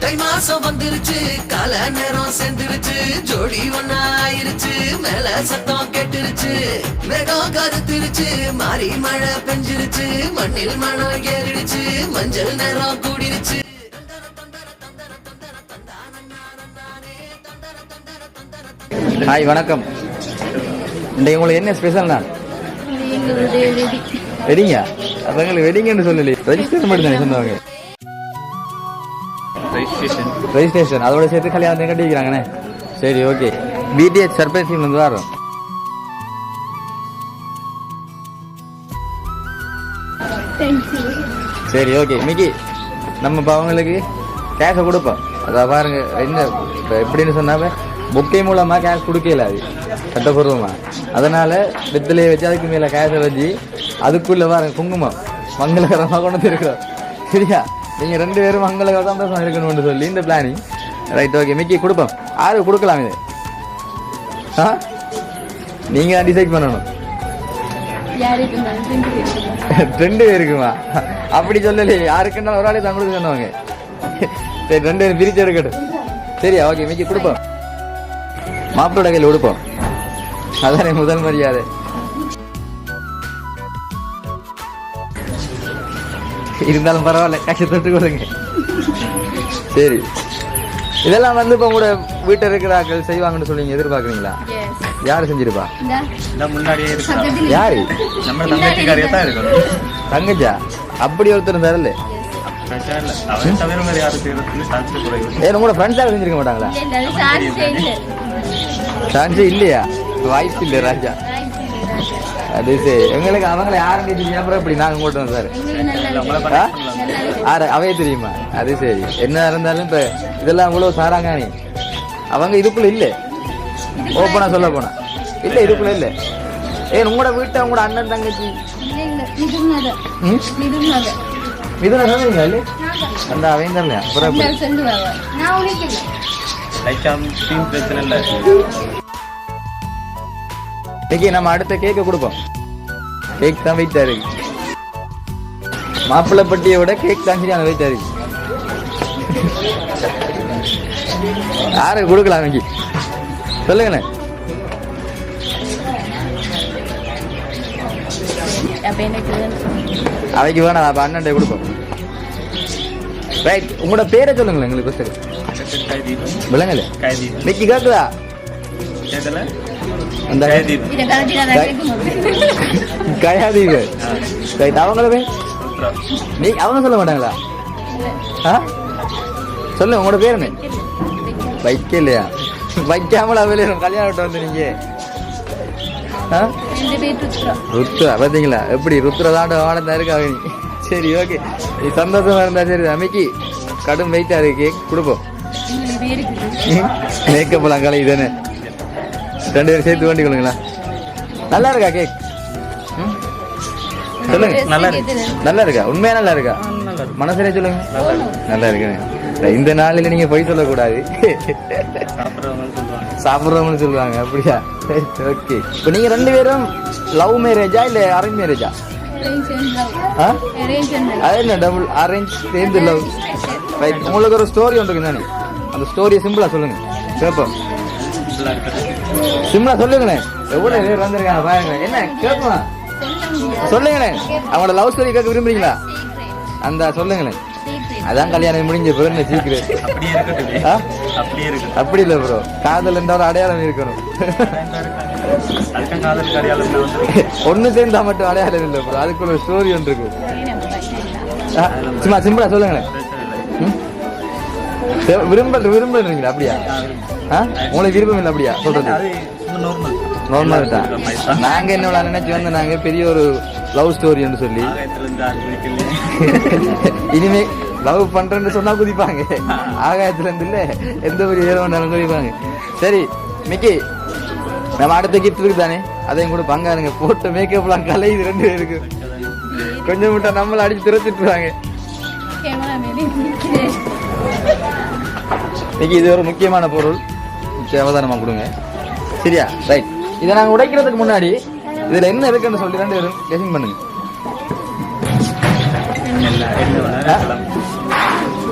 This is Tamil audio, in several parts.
தை மாசம் வந்துருச்சு, கால நேரம் சேர்ந்துருச்சு, ஜோடி ஒன்னா ஆயிருச்சு, மேல சத்தம் கேட்டுருச்சு, மேகம் கருத்துருச்சு, மாறி மழை பெஞ்சிருச்சு, மண்ணில் மணம் ஏறிடுச்சு, மஞ்சள் நேரம் கூடிருச்சு. ஹாய் வணக்கம். இன்றைக்கு உங்களுக்கு என்ன ஸ்பெஷல்னா? வெட்டிங்க. அப்போ எங்களுக்கு வெட்டிங்கன்னு சொல்லலை, ரெஜிஸ்ட்ரேஷன் மட்டும் தானே சொன்னவங்க. ரெஜிஸ்ட்ரேஷன் அதோட சேர்த்து கல்யாணத்தை கட்டி வைக்கிறாங்கண்ணே. சரி ஓகே. பிடிஎச் சர்ப்ரைஸ் வந்து வரோம். சரி ஓகே மிக்கி, நம்ம இப்போ அவங்களுக்கு கேஷை கொடுப்போம். அதை பாருங்க என்ன எப்படின்னு சொன்னாவே புக்கை மூலமாக கேஷ் கொடுக்கல, அது சட்டப்பூர்வமாக. அதனால வெத்திலையை வச்சு அதுக்கு மேலே கேஷை வச்சு அதுக்குள்ளே பாருங்க குங்குமம் மங்களகரமாக கொண்டு வந்துருக்கிறோம். சரியா? நீங்கள் 2 பேரும் மங்களகர சந்தோஷம் இருக்கணும்னு சொல்லி இந்த பிளானிங். ரைட் ஓகே மிக்கி கொடுப்போம். யாருக்கு கொடுக்கலாம் இது? நீங்கள் தான் டிசைட் பண்ணணும். 2 பேருக்குமா? அப்படி சொல்லலையே, யாருக்குன்னா ஒரு ஆளே தான் கொடுக்க சொன்னவங்க. சரி 2 பேரும் பிரிச்சு எடுக்கட்டும். சரியா? ஓகே மிக்கி கொடுப்போம். மாப்பிளோட கையில் கொடுப்போம். அதானே முதல் மரியாதை. இருந்தாலும் பரவாயில்ல, காசு தொட்டு கொடுங்க. சரி, இதெல்லாம் வந்து இப்போ உங்களோட வீட்டில் இருக்கிறார்கள் செய்வாங்கன்னு சொல்லி எதிர்பார்க்குறீங்களா? யாரு செஞ்சிருப்பா? யாரு? தங்கச்சா? அப்படி ஒருத்தர் தரல. உங்களோட ஃப்ரெண்ட்ஸாக செஞ்சிருக்க மாட்டாங்களா? சான்ஸே இல்லையா? வாய்ப்பு இல்லை ராஜா. அது சரி, எங்களுக்கு அவங்கள யாரும் தெரியும், அப்புறம் இப்படி நாங்கள் கூட்டம் சார் அவையே தெரியுமா? அது சரி, என்ன இருந்தாலும் இப்போ இதெல்லாம் இவ்வளோ சாராங்க. அவங்க இதுக்குள்ள இல்லை, ஓப்பனா சொல்ல போனா இல்லை, இதுக்குள்ள இல்லை. உங்களோட வீட்டை உங்களோட அண்ணன் தங்கச்சி மிதுனா சொன்னீங்களா? இல்லை அந்த அவையும் தரலையா? அப்புறம் இன்னைக்கு நம்ம அடுத்த கேக்கை கொடுப்போம். கேக் தான் வெயிட்டா இருக்கு. மாப்பிள்ளை பட்டியை விட கேக் தான் சரியான வெயிட்டா இருக்கு. யாருக்கு கொடுக்கலாம் இன்னைக்கு சொல்லுங்கண்ணே. அவைக்கு வேணாம், அப்ப அண்ணன்டே கொடுப்போம். ரைட், உங்களோட பேரை சொல்லுங்களேன் எங்களுக்கு. விளங்கல இன்னைக்கு கேக்குதா? கயாதீவு. அவங்களவே நீ அவங்க சொல்ல மாட்டாங்களா? சொல்லுங்க உங்களோட பேர் என்ன? வைக்கலையா? வைக்காமல அவையில கல்யாணம் வந்து நீங்க ருத்ரா பாத்தீங்களா? எப்படி ருத்ரதாண்ட ஆனந்தா இருக்கா? சரி ஓகே, நீ சந்தோஷமா இருந்தா சரி. அமைக்கி கடும் வெயிட்டா இருக்கு, கேக் கொடுப்போம். மேக்கப் எல்லாம் கலை தானே, 2 பேரும் சேர்த்து வேண்டி கொள்ளுங்களா? நல்லா இருக்கா கேக்? சொல்லுங்க. நல்லா இருக்கா? உண்மையா நல்லா இருக்கா? மனசுலே சொல்லுங்க. நல்லா இருக்கு. இந்த நாளில நீங்க போய் சொல்லக்கூடாது, சாப்பிடுறவங்கன்னு சொல்லுவாங்க. அப்படியா? ஓகே. இப்போ நீங்க 2 பேரும் லவ் மேரேஜா இல்ல அரேஞ்ச் மேரேஜா? அது என்ன டபுள் அரேஞ்ச் சேர்ந்து லவ்? ரைட். உங்களுக்கு ஒரு ஸ்டோரி ஒன்று இருக்கு தானே, அந்த ஸ்டோரியை சிம்பிளா சொல்லுங்க கேட்போம். சிம்பிளா சொல்லுங்களேன். எவ்வளவு பேர் வந்திருக்காங்க பாருங்க. என்ன கேட்போம் சொல்லுங்களேன். அவங்களோட லவ் ஸ்டோரி கேட்க விரும்புறீங்களா? அந்த சொல்லுங்களேன். அதான் கல்யாணம் முடிஞ்ச பிறகு சீக்கிரம். அப்படி இல்ல ப்ரோ, காதல் என்ற ஒரு அடையாளம் இருக்கணும். ஒண்ணு சேர்ந்தா மட்டும் அடையாளம் இல்லை ப்ரோ, அதுக்குள்ள ஒரு ஸ்டோரி ஒன்று இருக்கு. சும்மா சிம்பிளா சொல்லுங்களேன். விரும்புறீங்களா? அப்படியா? உங்களுக்கு விருப்பம் இல்லை அப்படியா சொல்றது? நார்மல் தான். நாங்க என்ன நினைச்சு வந்து நாங்க பெரிய ஒரு லவ் ஸ்டோரி என்று சொல்லி இனிமே லவ் பண்றேன்னு சொன்னா குதிப்பாங்க. ஆகாயத்துல இருந்து இல்ல எந்த ஒரு ஏதோ ஒன்றாலும் குதிப்பாங்க. சரி மிக்கி, நம்ம அடுத்த கிஃப்ட் இருக்கு தானே, அதையும் கூட பங்காருங்க. போட்ட மேக்கப்லாம் கலையுது 2 பேருக்கு. கொஞ்சம் விட்டா நம்மள அடிச்சு திறத்துட்டுருவாங்க. மிக்கி, இது ஒரு முக்கியமான பொருள், அவதானமா கொடுங்க. சரியா? ரைட். இதை நாங்க உடைக்கிறதுக்கு முன்னாடி இதுல என்ன இருக்குன்னு சொல்லி 2 பேரும் கெஸிங் பண்ணுங்க.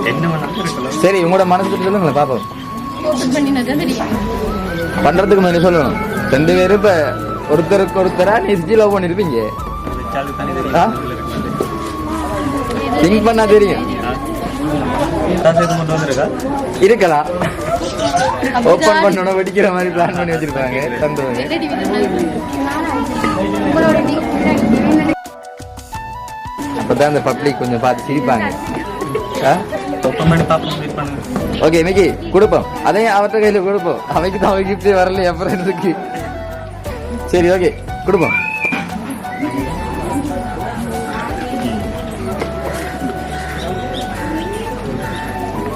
என்ன வேணாலும் இருக்கலாம். சரி உங்களோட மனசுக்கு சொல்லுங்களேன் பாப்போம். பண்றதுக்கு முன்னாடி சொல்லணும். 2 பேரும் இப்ப ஒருத்தருக்கு ஒருத்தரா நேசிச்சு லவ் பண்ணிருப்பீங்க. வச்சாலும் தானே தெரியும். திங்க் பண்ணா தெரியும். காசு எதுவும் கொண்டு வந்திருக்கா? இருக்கலாம். ஓபன் பண்ணோட வெடிக்கிற மாதிரி பிளான் பண்ணி வச்சிருப்பாங்க தந்தவங்க. அப்பதான் அந்த பப்ளிக் கொஞ்சம் பார்த்து சிரிப்பாங்க. ஓப்பன் பண்ணி பார்ப்போம். வெயிட் பண்ணுங்க. ஓகே இன்னைக்கு கொடுப்போம். அதையும் அவர்கிட்ட கையில கொடுப்போம். அவைக்கு தான் அவன் கிஃப்டே வரல அப்புறம் இருக்கு. சரி ஓகே கொடுப்போம்.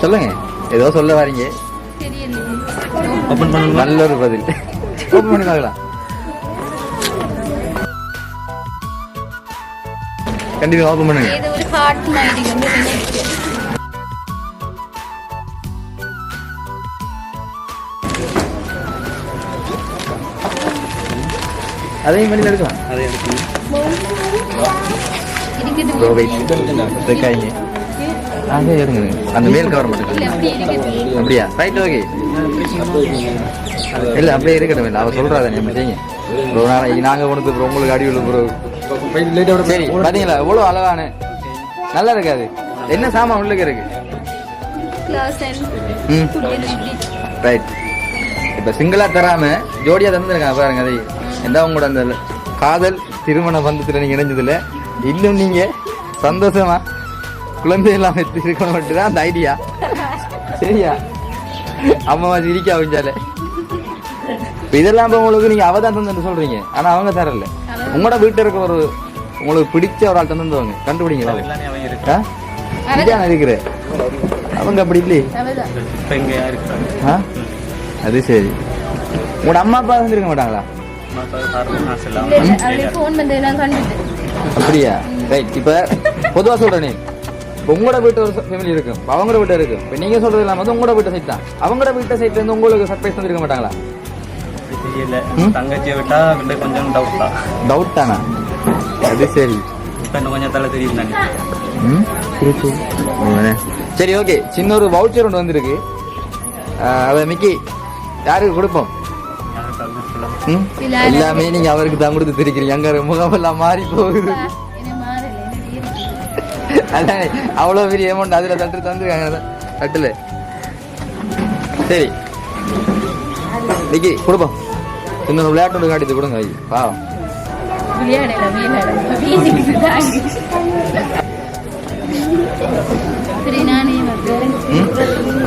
சொல்லுங்க ஏதோ சொல்ல வாரீங்க. ஓப்பன் பண்ணுங்க. நல்ல ஒரு பதில். ஓப்பன் பண்ணி பார்க்கலாம். கண்டிப்பா ஓப்பன் பண்ணுங்க. அதையும் பண்ணி எடுக்கலாம். அதை எடுத்து அதே எடுங்க. அந்த மேல் கவர் மட்டும் அப்படியா? Right okay. இல்ல அப்படியே இருக்கட்டும். இல்லை அவ சொல்றாத நம்ம செய்யுங்க. ஒரு நாளைக்கு நாங்க கொண்டு உங்களுக்கு அடி விழு ப்ரோ. சரி பாத்தீங்களா எவ்வளவு அழகான நல்லா இருக்காது. என்ன சாமான் உள்ளுக்கு இருக்கு. ரைட். இப்ப சிங்கிளா தராம ஜோடியா தந்துருக்காங்க பாருங்க. அதை எந்த உங்களோட அந்த காதல் திருமண பந்தத்துல நீங்க இணைஞ்சதுல இன்னும் நீங்க சந்தோஷமா குழந்தை எல்லாம் இருக்கணும் மட்டும்தான் அந்த ஐடியா. சரியா? அம்மாவா சிரிக்க அவஞ்சாலே இதெல்லாம் உங்களுக்கு நீங்க அவதான் தந்து சொல்றீங்க. ஆனா அவங்க தரல. உங்களோட வீட்டு இருக்க ஒரு உங்களுக்கு பிடிச்ச ஒரு ஆள் தந்துவங்க கண்டுபிடிங்களா? இருக்கிற அவங்க அப்படி இல்லையே. அது சரி. உங்களோட அம்மா அப்பா வந்துருக்க மாட்டாங்களா? அப்படியா? ரைட். இப்ப பொதுவா சொல்றேன். உங்களோட வீட்டு ஒரு ஃபேமிலி இருக்கும், அவங்களோட வீட்டு இருக்கும். இப்ப நீங்க சொல்றது இல்லாம வந்து உங்களோட வீட்டை சைட் தான். அவங்களோட வீட்டை சைட்ல இருந்து உங்களுக்கு சர்ப்ரைஸ் தந்திருக்க மாட்டாங்களா? தங்கச்சியை விட்டா கொஞ்சம் டவுட் தான். டவுட் தானா? அது சரி. கொஞ்சம் தலை தெரியும். சரி ஓகே. சின்ன ஒரு வவுச்சர் ஒன்று வந்திருக்கு. அதை மிக்கி யாருக்கு கொடுப்போம்? எல்லாமே நீங்க அவருக்கு தான் கொடுத்து தெரிக்கிறீங்க. அங்க முகமெல்லாம் மாறி போகுது. அதான் அவ்வளவு பெரிய அமௌண்ட் அதுல தட்டு தந்துருக்காங்க தட்டுல. சரி மிக்கி கொடுப்போம். சின்ன விளையாட்டு காட்டி கொடுங்க. பாவம்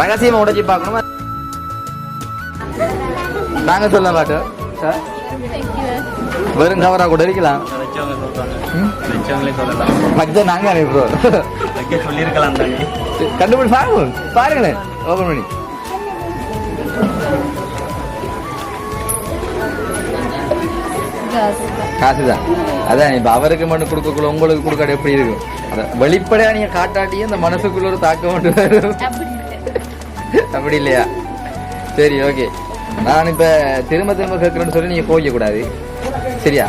ரகசியமா உடைச்சி பார்க்கணுமா? நாங்க சொல்ல மாட்டோம். வெறும் கவரா கூட இருக்கலாம். மச்சா நாங்க அனுப்புறோம். சொல்லிருக்கலாம். கண்டுபிடி பாருங்களேன். ஓபன் பண்ணி காசுதான். அதான் இப்ப அவருக்கு மட்டும் கொடுக்கக்குள்ள உங்களுக்கு கொடுக்காது எப்படி இருக்கும்? வெளிப்படையா நீங்க காட்டாட்டியும் இந்த மனசுக்குள்ள ஒரு தாக்கம் மட்டும் வரும். அப்படி இல்லையா? சரி ஓகே. நான் இப்ப திரும்ப திரும்ப கேட்கறேன்னு சொல்லி நீங்க போய்க்க கூடாது. சரியா?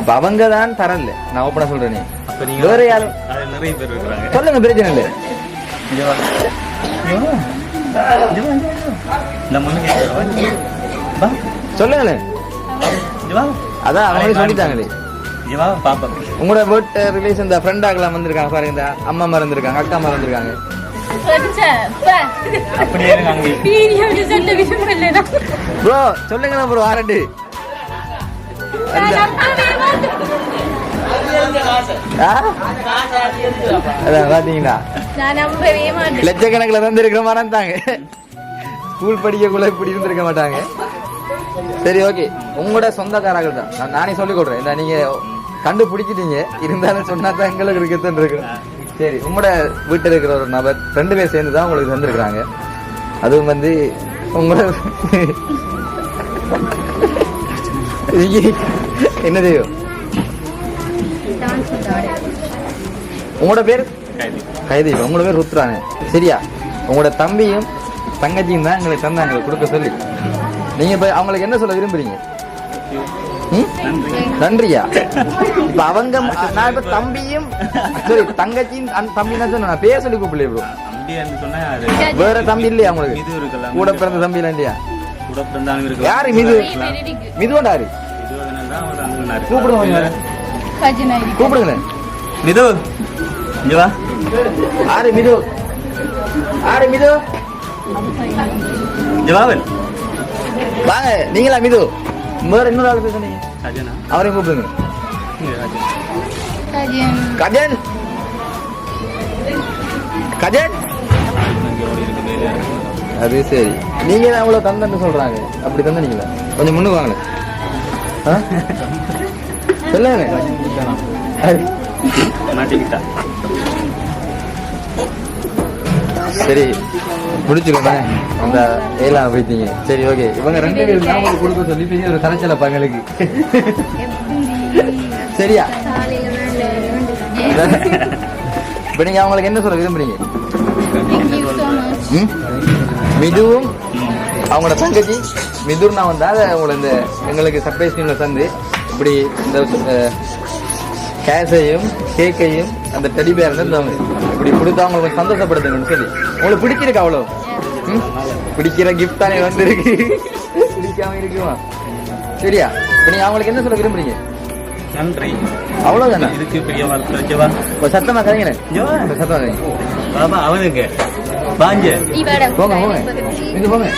இப்ப அவங்க தான் தரல. நான் ஓப்பனா சொல்றேன். வேற யாரும் நிறைய பேர் இருக்கிறாங்க. சொல்லுங்க பிரச்சனை இல்லை. சொல்லுங்களேன். அதான் அவங்களே சொல்லிட்டாங்களே. உங்களோட வீட்டு ரிலேஷன் இந்த ஃப்ரெண்ட் ஆகலாம் வந்திருக்காங்க பாருங்க. இந்த அம்மா மறந்துருக்காங்க, அக்கா மறந்துருக்காங்க. ப்ரோ சொல்லுங்களா ப்ரோ. ஆரண்டு அதான் பாத்தீங்களா லட்சக்கணக்கில் தந்திருக்கிற மறந்தாங்க. ஸ்கூல் படிக்கக்குள்ள இப்படி இருந்திருக்க மாட்டாங்க. சரி ஓகே. உங்களோட சொந்தக்காரர்கள் தான். நானே சொல்லிக் கொடுறேன். இந்த நீங்க கண்டுபிடிச்சிட்டீங்க. இருந்தாலும் சொன்னா தான் எங்களுக்கு இருக்கத்தான் இருக்கு. சரி உங்களோட வீட்டில் இருக்கிற ஒரு நபர் 2 பேர் சேர்ந்து தான் உங்களுக்கு தந்திருக்கிறாங்க. அதுவும் வந்து உங்களோட என்ன தெரியும்? உங்களோட பேர் கைதி. உங்களோட பேர் ருத்ரானே. சரியா? உங்களோட தம்பியும் தங்கச்சியும் தான் எங்களுக்கு தந்தாங்க கொடுக்க சொல்லி. நீங்க இப்ப அவங்களுக்கு என்ன சொல்ல விரும்புறீங்க? ம்? நன்றியா இப்ப அவங்க நான் இப்ப தம்பியும் சரி தங்கச்சியும் தம்பி தான் சொன்ன நான் பேர் சொல்லி கூப்பிடல ப்ரோ தம்பின்னு சொன்னா அது வேற தம்பி இல்லையா உங்களுக்கு மிது இருக்கலாம். கூட பிறந்த தம்பி எல்லாம் இல்லையா கூட பிறந்தாலும் இருக்கலாம். யாரு மிது மிதுவண்டாரு மிதுவதனன் தான் ஒரு அண்ணனாரு. கூப்பிடுங்க கூப்பிடுங்களேன் மிது இங்க வா. ஆறு மிது ஆறு மிது இங்க வா அவன். வாங்க நீங்களா மிது வேற இன்னொரு ஆள் பேசுனீங்க ராஜனா. அவரையும் கூப்பிடுங்க இங்க ராஜன். கஜன் கஜன் இங்க ஓடி இருக்கு மேலே. அது சரி நீங்க தான் அவ்வளவு தந்தன்னு சொல்றாங்க அப்படி தந்த நீங்களா கொஞ்சம் முன்னுக்கு வாங்க சொல்லுங்க அது மாட்டிக்கிட்டா. சரி முடிச்சுக்கோங்க அந்த ஏலாம் போயிட்டீங்க சரி ஓகே இவங்க ரெண்டு பேரும் தான் உங்களுக்கு கொடுக்க சொல்லி பெரிய ஒரு கரைச்சல பங்களுக்கு சரியா இப்ப நீங்க அவங்களுக்கு என்ன சொல்ல விரும்புறீங்க ம்? மிதுவும் அவங்களோட தங்கச்சி மிதுர்னா வந்தா உங்களை இந்த எங்களுக்கு சர்ப்ரைஸ் டீம்ல தந்து இப்படி இந்த கேஸையும் கேக்கையும் அந்த டெடி பேர் இப்படி கொடுத்தா அவங்களுக்கு சந்தோஷப்படுத்துங்கன்னு சொல்லி உங்களுக்கு பிடிச்சிருக்கு அவ்வளோ ம்? பிடிக்கிற கிஃப்ட் தானே வந்துருக்கு பிடிக்காம இருக்குமா சரியா இப்ப நீங்க அவங்களுக்கு என்ன சொல்ல விரும்புறீங்க நன்றி. அவ்வளவுதானே இதுக்கு பெரிய வார்த்தை வச்சவா. ஒரு சத்தமா கதைங்களேன் இங்க வா. சத்தமா கதைங்க பாபா அவனுங்க வாங்க போங்க போங்க இங்க போங்க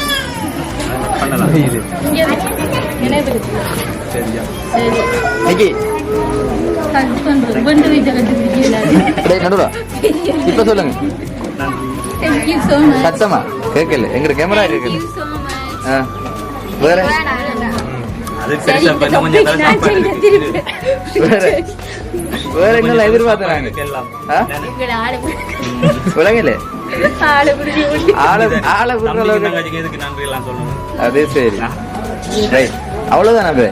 பண்ணலாம். இது சரியா நிக்கி டேய் நடுவா இப்ப சொல்லுங்க நன்றி. சத்தமா கேட்கல எங்க கேமரா கேட்கல ஆ. வேற அது பெருசா பண்ண கொஞ்சம் தலை சாப்பாடு இருக்கு. வேற வேற என்னெல்லாம் எதிர்பார்த்தறாங்க எல்லாம். விளங்கல ஆளை விடுற தம்பிக்கு அளவுக்கு தங்கச்சிக்கு எதுக்கு நன்றி எல்லாம் சொல்லணும். அதே சரி ரைட் அவ்வளவுதான் நம்ம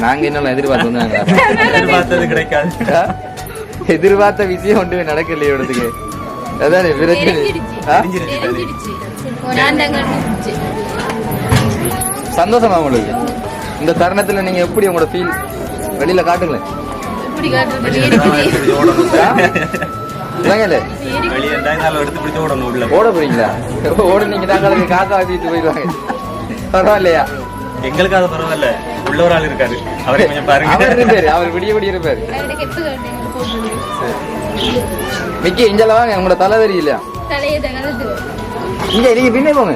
நாங்க என்னெல்லாம் எதிர்பார்த்து வந்தாங்க எதிர்பார்த்தது கிடைக்காது. எதிர்பார்த்த விஷயம் ஒன்றுமே நடக்கலையே இடத்துக்கு அதானே பிரச்சனை ஆ? சந்தோஷமா உங்களுக்கு இந்த தருணத்துல நீங்க எப்படி உங்களோட ஃபீல் வெளியில காட்டுங்களேன் ஆ? விளங்கல வெளியே இருந்தா நாலு எடுத்து பிடிச்சு ஓடணும் உள்ள. ஓட போறீங்களா ஓட நீங்க தாங்களுக்கு காக்கா ஆக்கிட்டு போயிடுவாங்க பரவாயில்லையா எங்களுக்கு அது பரவாயில்ல. உள்ள ஒரு ஆள் இருக்காரு. அவரை கொஞ்சம் பாருங்க. அவர் இருப்பாரு அவர் விடிய விடிய இருப்பாரு மிக்கி இஞ்சல வாங்க உங்களோட தலை தெரியலையா இங்க நீங்க பின்னே போங்க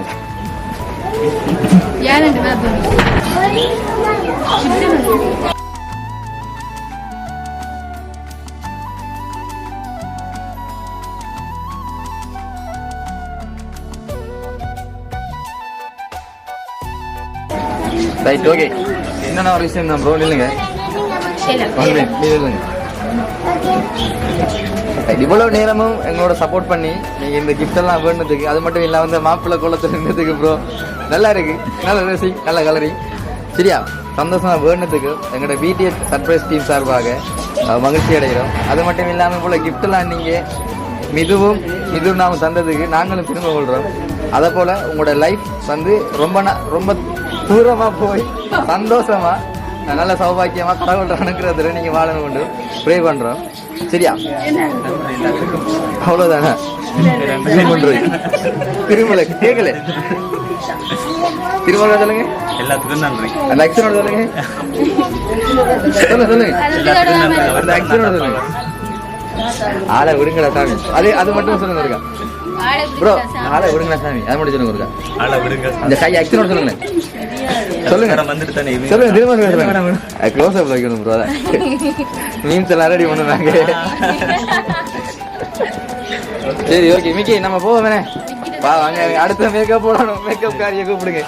ரைட் ஓகே என்னென்ன ஒரு விஷயம் தான் ப்ரோ இல்லைங்க இவ்வளவு நேரமும் எங்களோட சப்போர்ட் பண்ணி நீங்க இந்த கிஃப்ட் எல்லாம் வேண்டதுக்கு அது மட்டும் இல்லாம வந்து மாப்பிள்ளை கோலத்துல இருந்ததுக்கு ப்ரோ நல்லா இருக்கு நல்ல ட்ரெஸ்ஸிங் நல்ல கலரிங் சரியா சந்தோஷமா வேண்டதுக்கு எங்களோட பிடிஎஸ் சர்ப்ரைஸ் டீம் சார்பாக மகிழ்ச்சி அடைகிறோம் அது மட்டும் இல்லாம இவ்வளவு கிஃப்ட் எல்லாம் நீங்க மிதுவும் நாம தந்ததுக்கு நாங்களும் திரும்ப கொள்றோம் அதே போல உங்களோட லைஃப் வந்து ரொம்ப தூரமா போய் சந்தோஷமா நல்ல சௌபாக்கியமா கடவுள் அனுக்கிறதுல நீங்க வாழணும் கொண்டு ப்ரே பண்றோம் சரியா அவ்வளவுதானே திருமலை கேட்கல திருமலை சொல்லுங்க எல்லாத்துக்கும் நன்றி. அந்த ஆக்ஷனோட சொல்லுங்க சொல்லுங்க அந்த ஆக்ஷனோட சொல்லுங்க ஆளை விடுங்கடா சாமி அது மட்டும் சொல்லுங்க இருக்கா ப்ரோ ஆளை விடுங்கடா சாமி அது மட்டும் சொல்லுங்க இருக்கா ஆளை விடுங்க. இந்த கை ஆக்ஷனோட சொல்லுங்க சொல்லுங்க வந்துட்டு தானே இது. சொல்லுங்க திரும்ப சொல்லுங்க க்ளோஸ் அப் வைக்கணும் ப்ரோ அதான் மீன்ஸ் எல்லாம் ரெடி பண்ணுறாங்க சரி ஓகே மிக்கி நம்ம போவோம் வா வாங்க அடுத்த மேக்கப் போடணும் மேக்கப் காரியை கூப்பிடுங்க